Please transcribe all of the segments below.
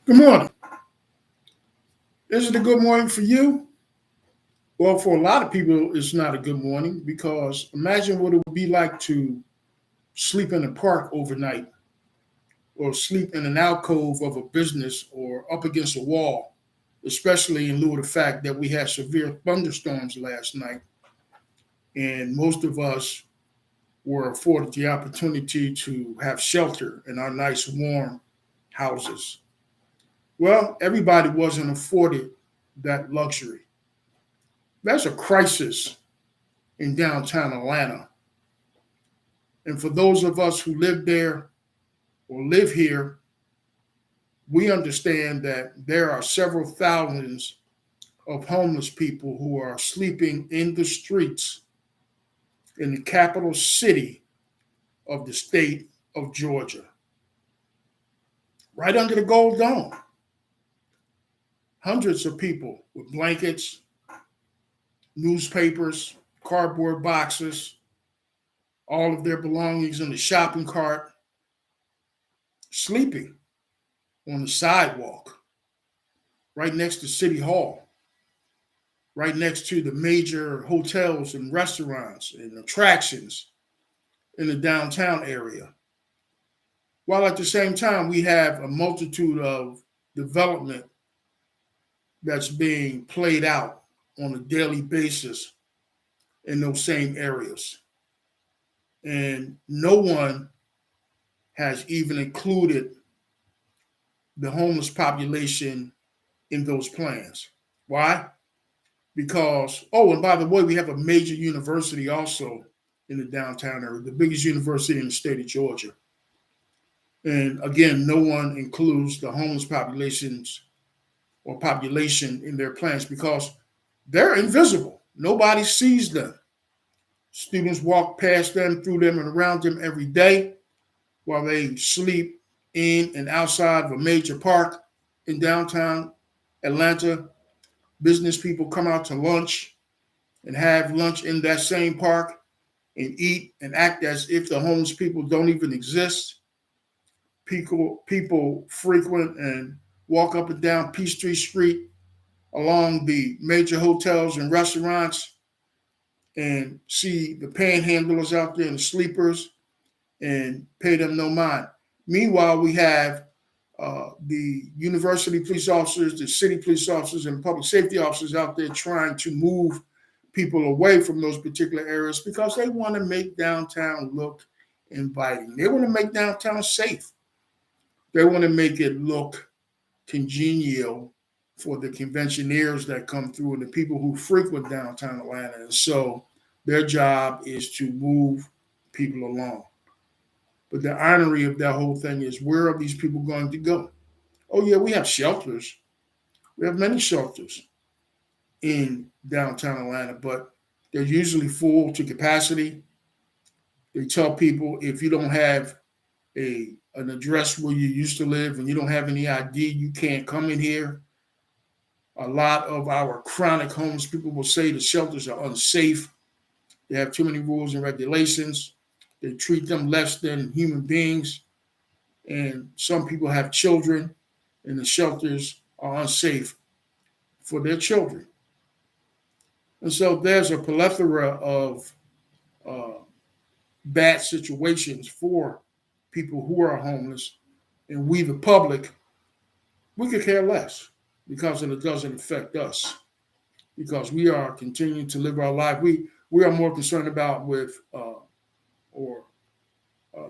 Good morning. Is it a good morning for you? Well, for a lot of people, it's not a good morning because imagine what it would be like to sleep in a park overnight or sleep in an alcove of a business or up against a wall, especially in lieu of the fact that we had severe thunderstorms last night and most of us were afforded the opportunity to have shelter in our nice warm houses. Well, everybody wasn't afforded that luxury. That's a crisis in downtown Atlanta. And for those of us who live there or live here, we understand that there are several thousands of homeless people who are sleeping in the streets in the capital city of the state of Georgia, right under the Gold Dome. Hundreds of people with blankets, newspapers, cardboard boxes, all of their belongings in the shopping cart, sleeping on the sidewalk right next to City Hall, right next to the major hotels and restaurants and attractions in the downtown area. While at the same time, we have a multitude of development that's being played out on a daily basis in those same areas. And no one has even included the homeless population in those plans. Why? Because, oh, and by the way, we have a major university also in the downtown area, the biggest university in the state of Georgia. And again, no one includes the homeless populations or population in their plans because they're invisible. Nobody sees them. Students walk past them, through them, and around them every day while they sleep in and outside of a major park in downtown Atlanta. Business people come out to lunch and have lunch in that same park and eat and act as if the homeless people don't even exist. People frequent and walk up and down Peachtree Street along the major hotels and restaurants and see the panhandlers out there and the sleepers and pay them no mind. Meanwhile, we have the university police officers, the city police officers, and public safety officers out there trying to move people away from those particular areas because they want to make downtown look inviting. They want to make downtown safe. They want to make it look congenial for the conventioneers that come through and the people who frequent downtown Atlanta. And so their job is to move people along. But the irony of that whole thing is, where are these people going to go? Oh, yeah, we have shelters. We have many shelters in downtown Atlanta, but they're usually full to capacity. They tell people if you don't have an address where you used to live and you don't have any ID, you can't come in here. A lot of our chronic homeless people will say the shelters are unsafe. They have too many rules and regulations. They treat them less than human beings. And some people have children, and the shelters are unsafe for their children. And so there's a plethora of uh, bad situations for people who are homeless. And we, the public, we could care less because it doesn't affect us, because we are continuing to live our life. We are more concerned about or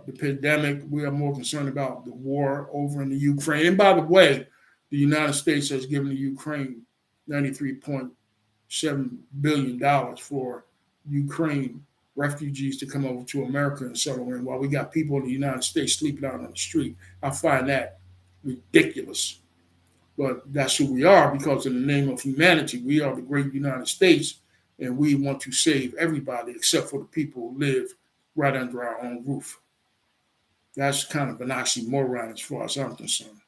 the pandemic. We are more concerned about the war over in the Ukraine. And by the way, the United States has given the Ukraine $93.7 billion for Ukraine refugees to come over to America and settle in while we got people in the United States sleeping out on the street. I find that ridiculous. But that's who we are because in the name of humanity, we are the great United States and we want to save everybody except for the people who live right under our own roof. That's kind of an oxymoron as far as I'm concerned.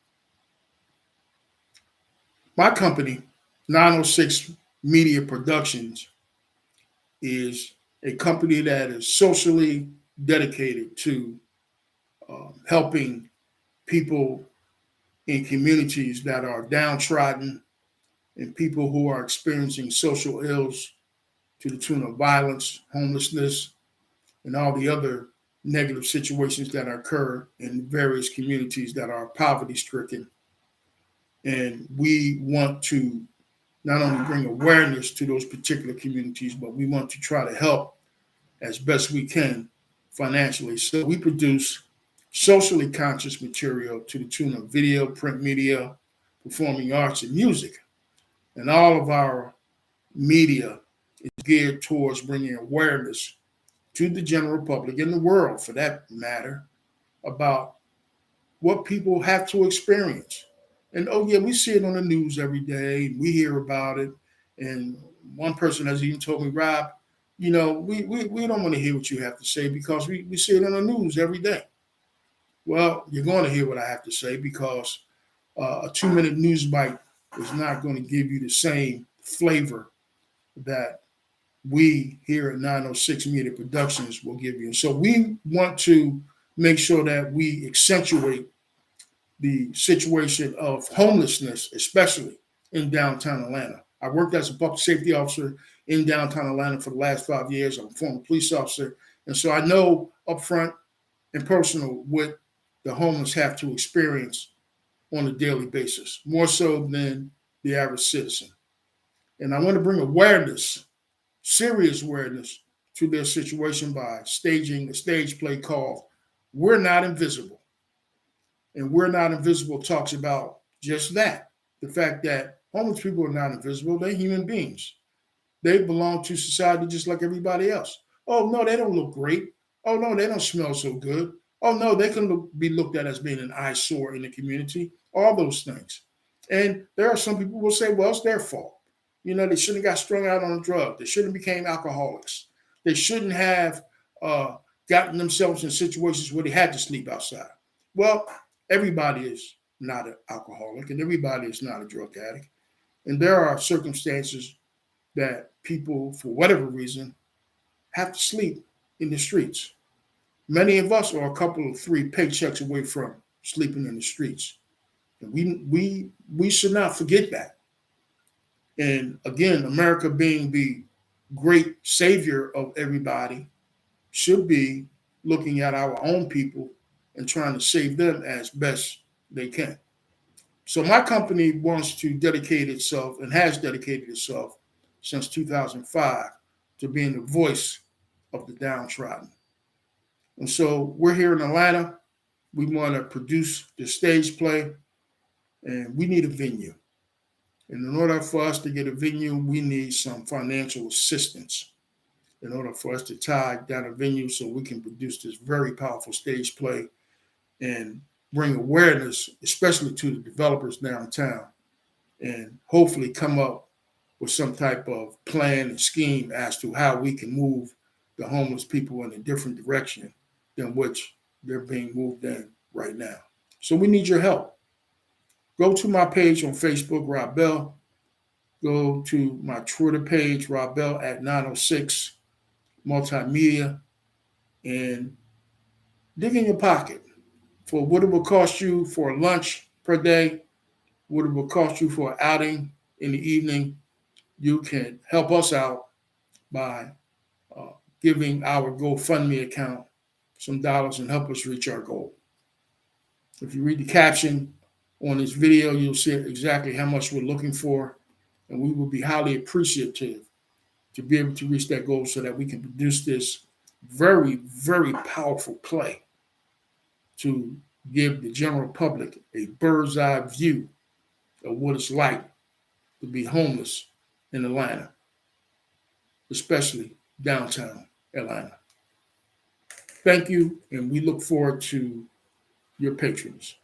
My company, 906 Media Productions, is a company that is socially dedicated to helping people in communities that are downtrodden and people who are experiencing social ills to the tune of violence, homelessness, and all the other negative situations that occur in various communities that are poverty stricken. And we want to not only bring awareness to those particular communities, but we want to try to help as best we can financially. So we produce socially conscious material to the tune of video, print media, performing arts, and music. And all of our media is geared towards bringing awareness to the general public in the world, for that matter, about what people have to experience. And oh, yeah, we see it on the news every day. We hear about it. And one person has even told me, Rob, we don't want to hear what you have to say because we see it on the news every day. Well, you're going to hear what I have to say because a 2-minute news bite is not going to give you the same flavor that we here at 906 Media Productions will give you. And so we want to make sure that we accentuate the situation of homelessness, especially in downtown Atlanta. I worked as a public safety officer in downtown Atlanta for the last 5 years. I'm a former police officer. And so I know upfront and personal what the homeless have to experience on a daily basis, more so than the average citizen. And I want to bring awareness, serious awareness, to their situation by staging a stage play called We're Not Invisible. And We're Not Invisible talks about just that, the fact that homeless people are not invisible. They're human beings. They belong to society just like everybody else. Oh, no, they don't look great. Oh, no, they don't smell so good. Oh, no, they can be looked at as being an eyesore in the community, all those things. And there are some people who will say, well, it's their fault. They shouldn't have got strung out on a drug. They shouldn't have became alcoholics. They shouldn't have gotten themselves in situations where they had to sleep outside. Well, everybody is not an alcoholic and everybody is not a drug addict. And there are circumstances that people, for whatever reason, have to sleep in the streets. Many of us are a couple of 3 paychecks away from sleeping in the streets. And we should not forget that. And again, America being the great savior of everybody should be looking at our own people and trying to save them as best they can. So my company wants to dedicate itself and has dedicated itself since 2005 to being the voice of the downtrodden. And so we're here in Atlanta. We want to produce the stage play, and we need a venue. And in order for us to get a venue, we need some financial assistance in order for us to tie down a venue so we can produce this very powerful stage play and bring awareness, especially to the developers downtown, and hopefully come up with some type of plan and scheme as to how we can move the homeless people in a different direction than which they're being moved in right now. So we need your help. Go to my page on Facebook, Rob Bell. Go to my Twitter page, Rob Bell at 906 Multimedia, and dig in your pocket for what it will cost you for lunch per day, what it will cost you for an outing in the evening. You can help us out by uh, giving our GoFundMe account some dollars and help us reach our goal. If you read the caption on this video, you'll see exactly how much we're looking for, and we will be highly appreciative to be able to reach that goal so that we can produce this very, very powerful play to give the general public a bird's eye view of what it's like to be homeless in Atlanta, especially downtown Atlanta. Thank you, and we look forward to your patrons.